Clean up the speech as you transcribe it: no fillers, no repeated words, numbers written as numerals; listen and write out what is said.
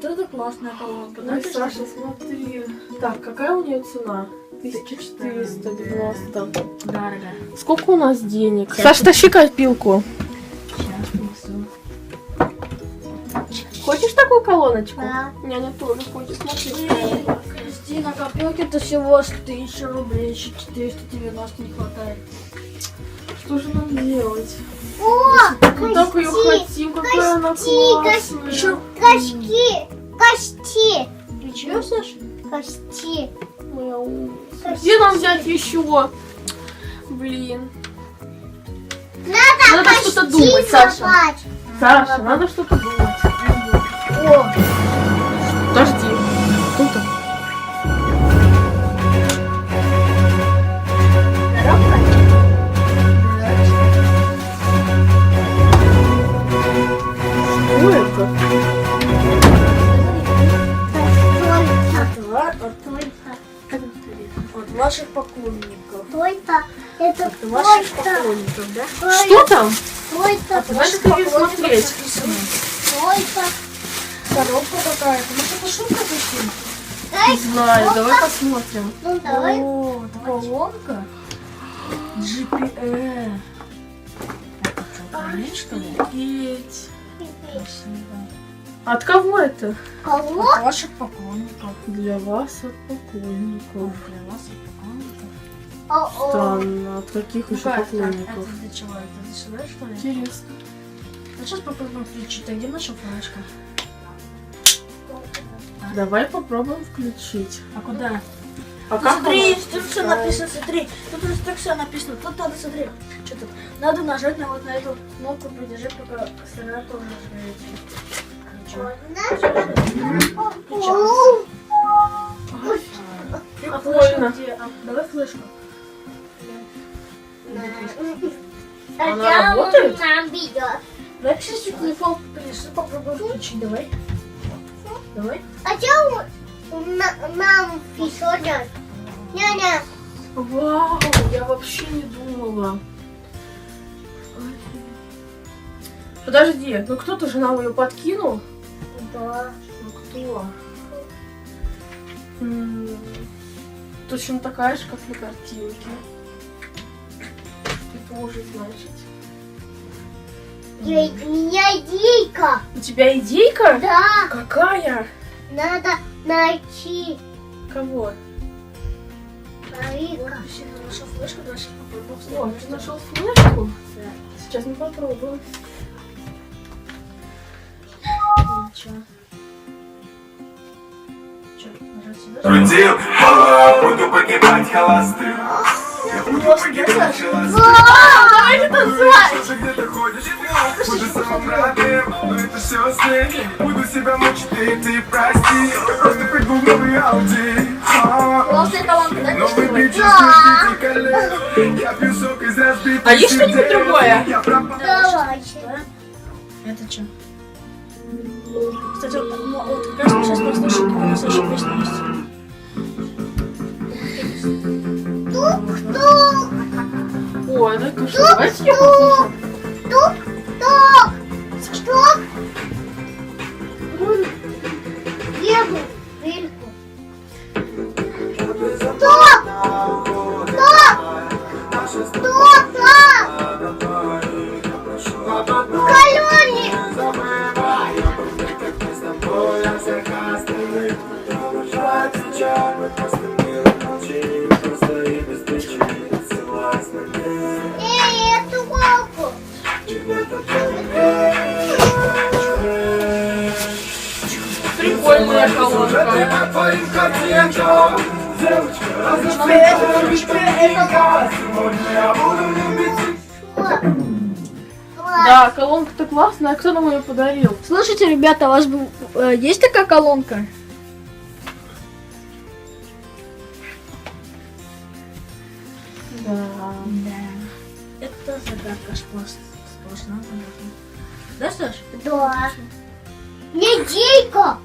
Вот это классная колонка. Да, Ой, Саша, смотри. Так, какая у нее цена? 1490. Дорого. Сколько у нас денег? Саш, тащи копилку. Сейчас принесу. Хочешь такую колоночку? Да. Няня тоже хочет. Смотри. Кристина, копилки-то всего 1000 рублей, еще 490 не хватает. Что же нам делать? О, Мы так ее хотим, какая она классная. Еще кости. Ничего, Саша? Кости. Моя умница. Где нам взять еще? Блин. Надо что-то думать, Саша. копать. Саша, надо что-то думать. О, Подожди. Кто там? Что это? от ваших поклонников. Только это От ваших только. поклонников, да? Что там? Только. От ваших Давайте поклонников смотреть. написано. Только. Коробка какая-то. Может, это шутка пришли? Не знаю, давай посмотрим. Ну давай. О, колонка. GPE. Это что, камень, что ли? Офигеть. Красиво. От кого это? Кого? От ваших поклонников. Для вас от поклонников. Для вас от поклонников. О-о. Странно, от каких Ну еще как, поклонников? это для чего? Это для сюда, что ли? Интересно. Ну, сейчас попробуем включить. А где наша флешка? Давай попробуем включить. А куда? А Тут, как смотри, она инструкция включается? написана, смотри. Тут инструкция написана. Тут надо, смотри. Что тут? Надо нажать на вот на эту кнопку, придержать, пока остальное тоже нажмете. О. А флешка Прикольно. где? А, давай флешку. Она работает? Нам ведет. Давай, кстати, телефон принесу, попробуем включить. Давай. Давай. А что нам писать? Няня. Вау, я вообще не думала. Подожди, ну кто-то же нам ее подкинул? Да. Ну кто? Точно такая же, как на картинке. Ты тоже, значит. У меня идейка. У тебя идейка? Да. Какая? Надо найти. Кого? Марика. Все, нашел флешку, дальше О, попробуем. ты нашел флешку? Да. Сейчас мы попробуем. Ничего. Че, нажать сюда? Трудил, буду погибать холостым. Я буду погибать холостым. Давайте Что ты где-то ходишь, буду самым родным. Но это все сны, буду себя мучить, ты прости. Я просто прыгну в новый Ауди. Классная колонка, да, Новый Кристина? бич, слушайте коллег. Я пью сок из разбитых А есть что-нибудь сердец. другое? Я пропал. Давайте. Это что? Кстати, вот как раз мы сейчас послушаем, как у нас еще песня есть. Тук-тук. Ой, ну что, давайте я послушаю. Тук-тук. Тук. Еду. Вильку. Тук. Тук. Тук. Колённик. Эй, эту волку. Прикольная колонка. Твоим картинкам, девочка, сегодня я буду любить. Да, колонка-то классная. А кто нам ее подарил? Слушайте, ребята, у вас есть такая колонка? Да. Да. Это загадка сплошная загадка. Да, Саш? Да. Не дейка.